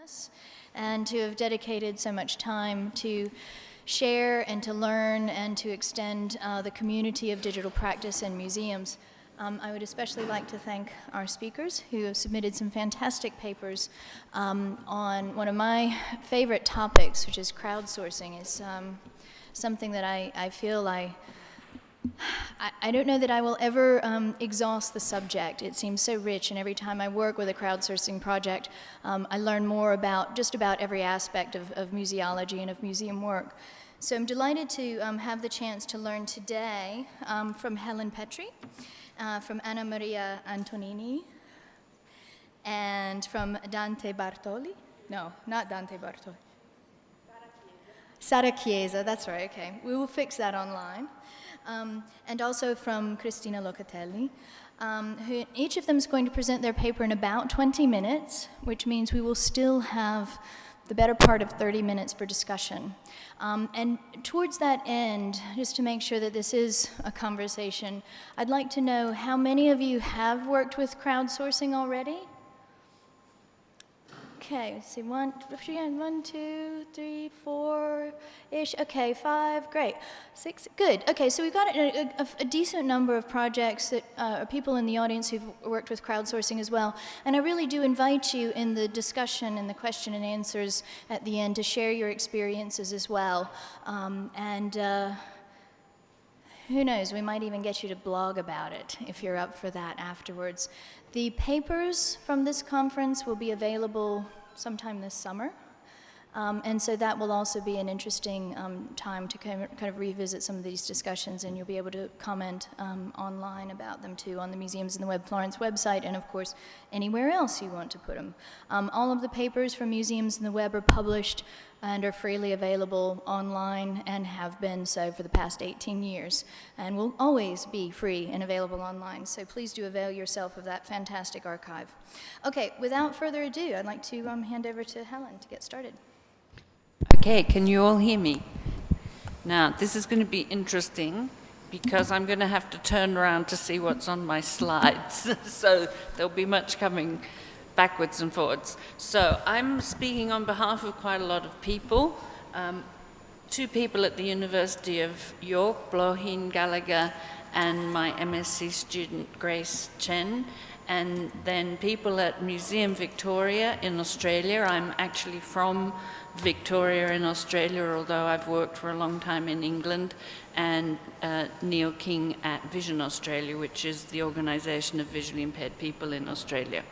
practice and to have dedicated so much time to share and to learn and to extend the community of digital practice in museums. I would especially like to thank our speakers who have submitted some fantastic papers on one of my favorite topics, which is crowdsourcing. It's something that I feel I don't know that I will ever exhaust the subject. It seems so rich, and every time I work with a crowdsourcing project, I learn more about just about every aspect of museology and of museum work. So I'm delighted to have the chance to learn today from Helen Petrie, from Anna Maria Antonini, and from Dante Bartoli. No, not Dante Bartoli. Sara Chiesa, that's right, okay. We will fix that online. And also from Cristina Locatelli, who each of them is going to present their paper in about 20 minutes, which means we will still have the better part of 30 minutes for discussion. And towards that end, just to make sure that this is a conversation, I'd like to know how many of you have worked with crowdsourcing already? Okay, let's see, 1, 2, 3, 4-ish. Okay, 5, great. 6, good. Okay, so we've got a decent number of projects that are people in the audience who've worked with crowdsourcing as well. And I really do invite you in the discussion and the question and answers at the end to share your experiences as well. Who knows, we might even get you to blog about it if you're up for that afterwards. The papers from this conference will be available sometime this summer. And so that will also be an interesting time to kind of revisit some of these discussions, and you'll be able to comment online about them too on the Museums in the Web Florence website, and of course anywhere else you want to put them. All of the papers from Museums in the Web are published and are freely available online and have been so for the past 18 years and will always be free and available online. So please do avail yourself of that fantastic archive. Okay, without further ado, I'd like to hand over to Helen to get started. Okay, can you all hear me? Now, this is going to be interesting because I'm going to have to turn around to see what's on my slides. So there'll be much coming backwards and forwards. So I'm speaking on behalf of quite a lot of people. 2 people at the University of York, Blohin Gallagher, and my MSc student Grace Chen, and then people at Museum Victoria in Australia. I'm actually from Victoria in Australia, although I've worked for a long time in England, and Neil King at Vision Australia, which is the organisation of visually impaired people in Australia.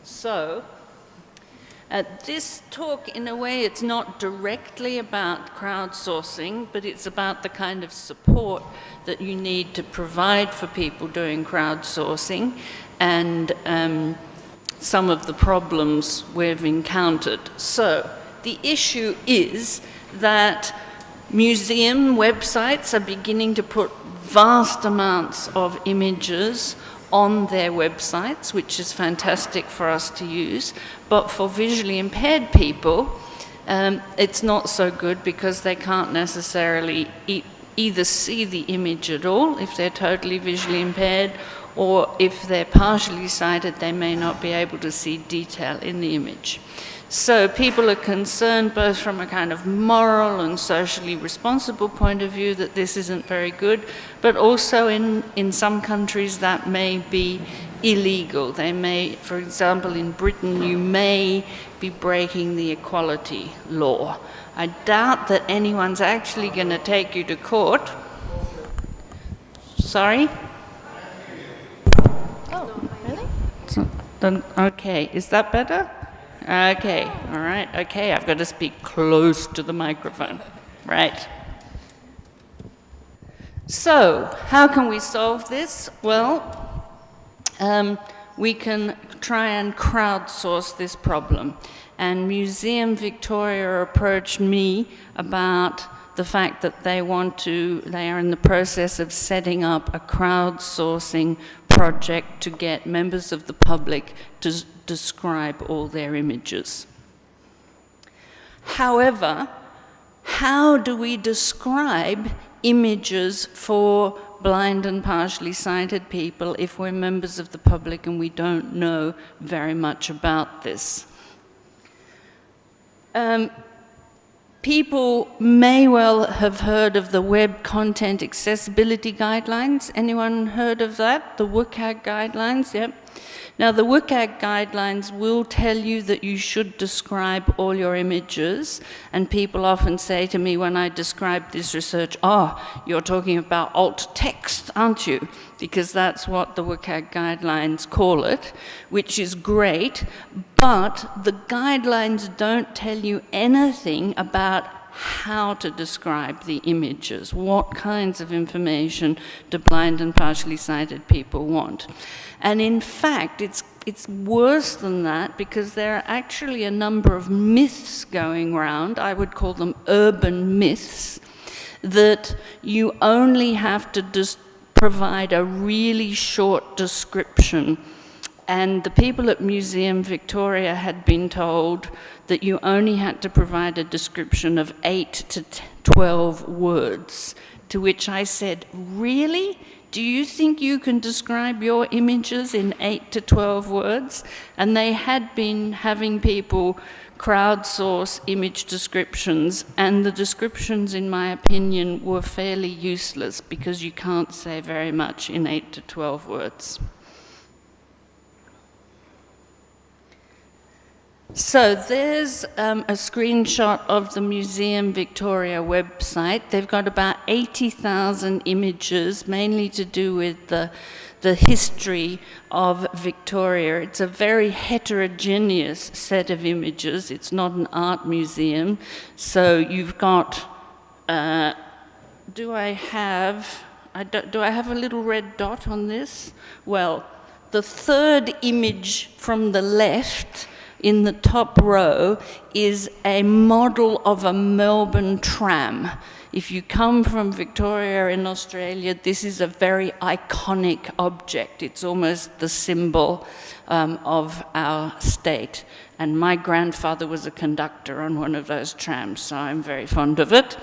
So, this talk, in a way, it's not directly about crowdsourcing, but it's about the kind of support that you need to provide for people doing crowdsourcing, and some of the problems we've encountered. So, the issue is that museum websites are beginning to put vast amounts of images on their websites, which is fantastic for us to use, but for visually impaired people, it's not so good because they can't necessarily either see the image at all if they're totally visually impaired, or if they're partially sighted, they may not be able to see detail in the image. So people are concerned both from a kind of moral and socially responsible point of view that this isn't very good, but also in some countries that may be illegal. They may, for example, in Britain, you may be breaking the equality law. I doubt that anyone's actually going to take you to court. Sorry? Oh, really? Okay, is that better? Okay, all right, okay, I've got to speak close to the microphone. Right. So, how can we solve this? Well, we can try and crowdsource this problem. And Museum Victoria approached me about the fact that they are in the process of setting up a crowdsourcing project to get members of the public to describe all their images. However, how do we describe images for blind and partially sighted people if we're members of the public and we don't know very much about this? People may well have heard of the Web Content Accessibility Guidelines. Anyone heard of that? The WCAG guidelines, yep. Now, the WCAG guidelines will tell you that you should describe all your images, and people often say to me when I describe this research, oh, you're talking about alt text, aren't you? Because that's what the WCAG guidelines call it, which is great, but the guidelines don't tell you anything about how to describe the images, what kinds of information do blind and partially sighted people want. And in fact, it's worse than that, because there are actually a number of myths going around, I would call them urban myths, that you only have to provide a really short description. And the people at Museum Victoria had been told that you only had to provide a description of 8 to 12 words, to which I said, really? Do you think you can describe your images in 8 to 12 words? And they had been having people crowdsource image descriptions, and the descriptions, in my opinion, were fairly useless because you can't say very much in 8 to 12 words. So there's a screenshot of the Museum Victoria website. They've got about 80,000 images, mainly to do with the history of Victoria. It's a very heterogeneous set of images. It's not an art museum. So you've got, do I have a little red dot on this? Well, the third image from the left in the top row is a model of a Melbourne tram. If you come from Victoria in Australia, this is a very iconic object. It's almost the symbol of our state. And my grandfather was a conductor on one of those trams, so I'm very fond of it.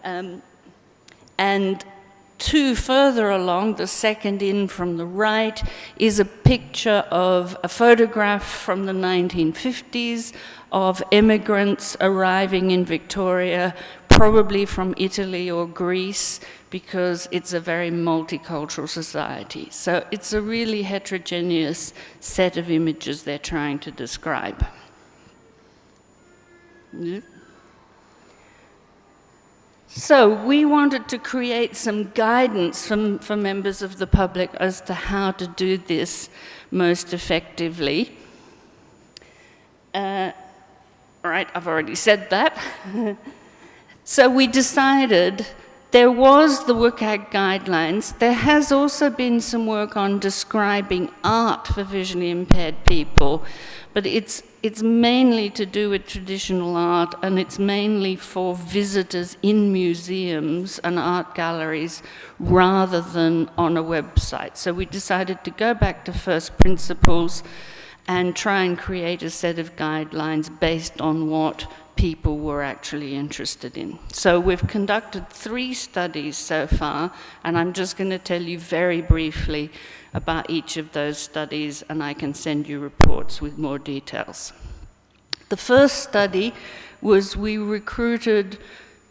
And two further along, the second in from the right, is a picture of a photograph from the 1950s of immigrants arriving in Victoria, probably from Italy or Greece, because it's a very multicultural society. So it's a really heterogeneous set of images they're trying to describe. Yep. So we wanted to create some guidance for members of the public as to how to do this most effectively. Right, I've already said that. So we decided there was the WCAG guidelines. There has also been some work on describing art for visually impaired people, but it's mainly to do with traditional art, and it's mainly for visitors in museums and art galleries rather than on a website. So we decided to go back to first principles and try and create a set of guidelines based on what people were actually interested in. So we've conducted 3 studies so far, and I'm just going to tell you very briefly about each of those studies, and I can send you reports with more details. The first study was we recruited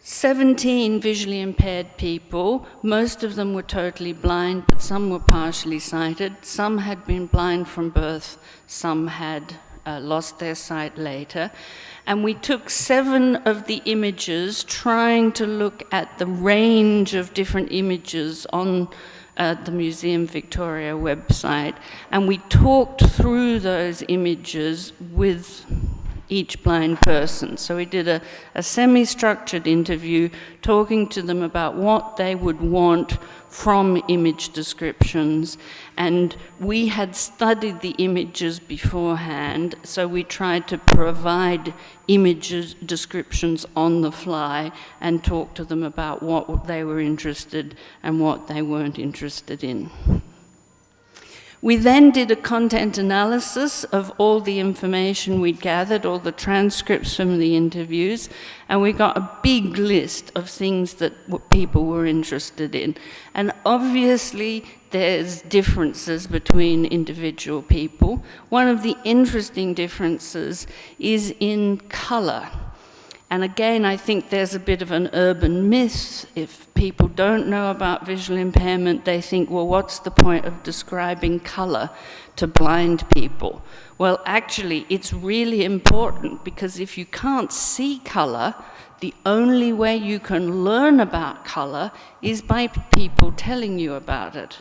17 visually impaired people. Most of them were totally blind, but some were partially sighted. Some had been blind from birth, some had lost their sight later. And we took 7 of the images, trying to look at the range of different images on the Museum Victoria website, and we talked through those images with each blind person. So we did a semi-structured interview, talking to them about what they would want from image descriptions. And we had studied the images beforehand, so we tried to provide images descriptions on the fly and talk to them about what they were interested and what they weren't interested in. We then did a content analysis of all the information we'd gathered, all the transcripts from the interviews, and we got a big list of things that people were interested in. And obviously, there's differences between individual people. One of the interesting differences is in color. And again, I think there's a bit of an urban myth. If people don't know about visual impairment, they think, well, what's the point of describing color to blind people? Well, actually, it's really important, because if you can't see color, the only way you can learn about color is by people telling you about it.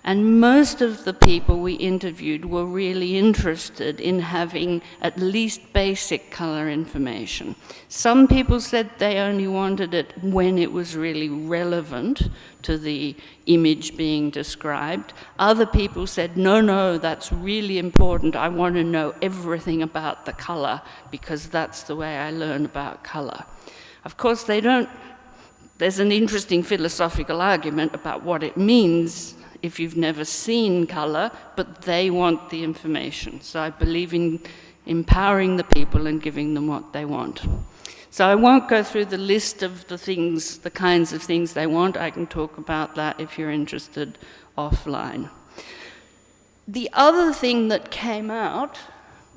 And most of the people we interviewed were really interested in having at least basic color information. Some people said they only wanted it when it was really relevant to the image being described. Other people said, no, that's really important. I want to know everything about the color, because that's the way I learn about color. Of course, there's an interesting philosophical argument about what it means if you've never seen color, but they want the information. So I believe in empowering the people and giving them what they want. So I won't go through the list of the kinds of things they want. I can talk about that if you're interested offline. The other thing that came out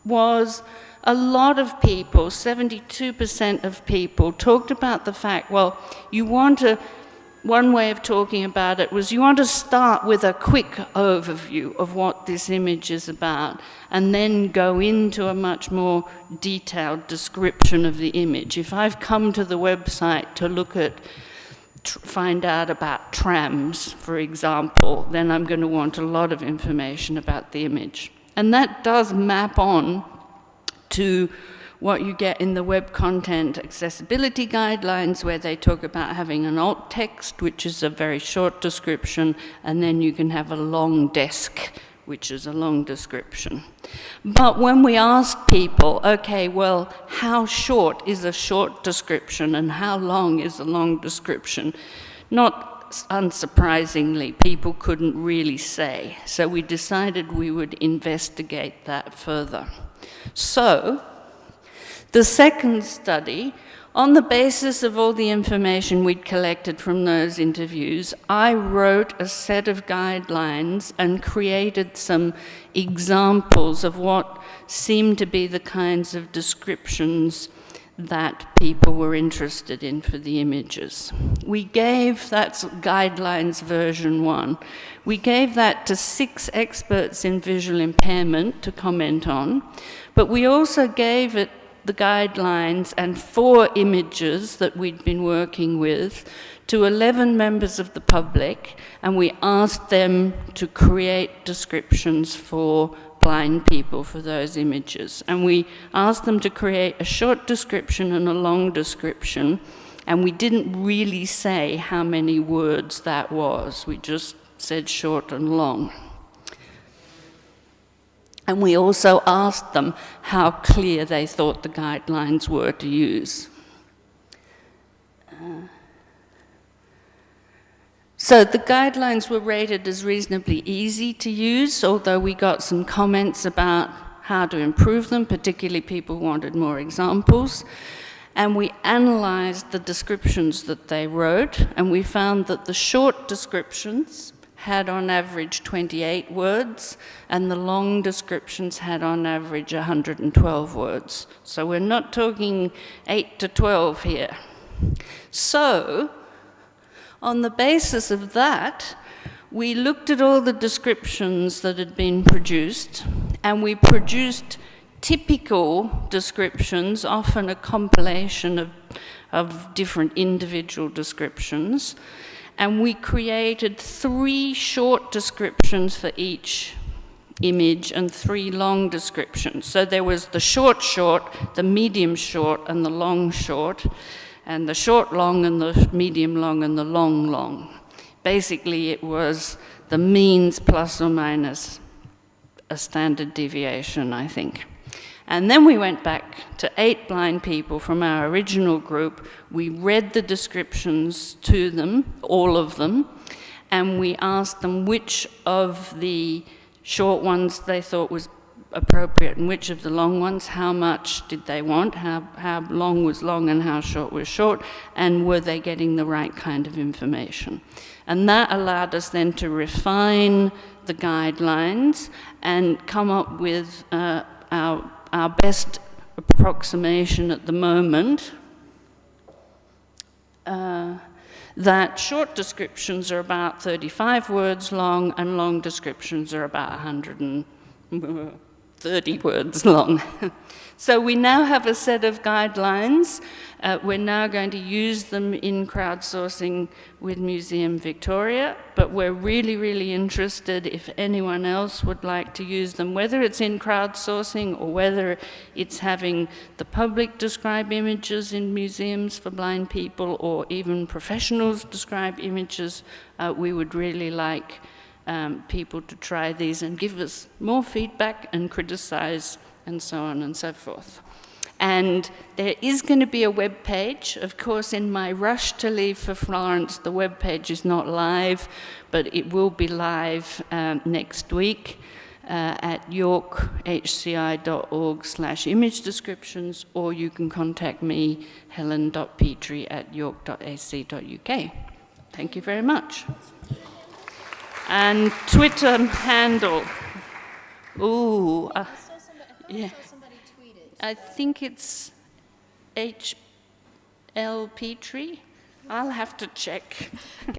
was a lot of people, 72% of people, talked about the fact, well, one way of talking about it was you want to start with a quick overview of what this image is about, and then go into a much more detailed description of the image. If I've come to the website to find out about trams, for example, then I'm going to want a lot of information about the image. And that does map on to what you get in the Web Content Accessibility Guidelines, where they talk about having an alt text, which is a very short description, and then you can have a long desk, which is a long description. But when we ask people, okay, well, how short is a short description and how long is a long description? Not unsurprisingly, people couldn't really say. So we decided we would investigate that further. So, the second study, on the basis of all the information we'd collected from those interviews, I wrote a set of guidelines and created some examples of what seemed to be the kinds of descriptions that people were interested in for the images. That's guidelines version 1. We gave that to 6 experts in visual impairment to comment on, but we also gave it the guidelines and 4 images that we'd been working with to 11 members of the public, and we asked them to create descriptions for blind people for those images. And we asked them to create a short description and a long description, and we didn't really say how many words that was. We just said short and long. And we also asked them how clear they thought the guidelines were to use. So the guidelines were rated as reasonably easy to use, although we got some comments about how to improve them, particularly people wanted more examples. And we analyzed the descriptions that they wrote, and we found that the short descriptions had on average 28 words, and the long descriptions had on average 112 words. So we're not talking 8 to 12 here. So, on the basis of that, we looked at all the descriptions that had been produced, and we produced typical descriptions, often a compilation of different individual descriptions. And we created 3 short descriptions for each image and 3 long descriptions. So there was the short, the medium short, and the long short, and the short long, and the medium long, and the long long. Basically, it was the means plus or minus a standard deviation, I think. And then we went back to 8 blind people from our original group. We read the descriptions to them, all of them, and we asked them which of the short ones they thought was appropriate and which of the long ones, how much did they want, how long was long and how short was short, and were they getting the right kind of information. And that allowed us then to refine the guidelines and come up with our best approximation at the moment, that short descriptions are about 35 words long and long descriptions are about 130 words long. So we now have a set of guidelines. We're now going to use them in crowdsourcing with Museum Victoria, but we're really, really interested if anyone else would like to use them, whether it's in crowdsourcing or whether it's having the public describe images in museums for blind people or even professionals describe images. We would really like people to try these and give us more feedback and criticize and so on and so forth. And there is going to be a web page. Of course, in my rush to leave for Florence, the web page is not live, but it will be live next week at yorkhci.org/image descriptions, or you can contact me, helen.petrie@york.ac.uk. Thank you very much. And Twitter handle. Ooh. Yeah. I think it's HL Petrie. I'll have to check.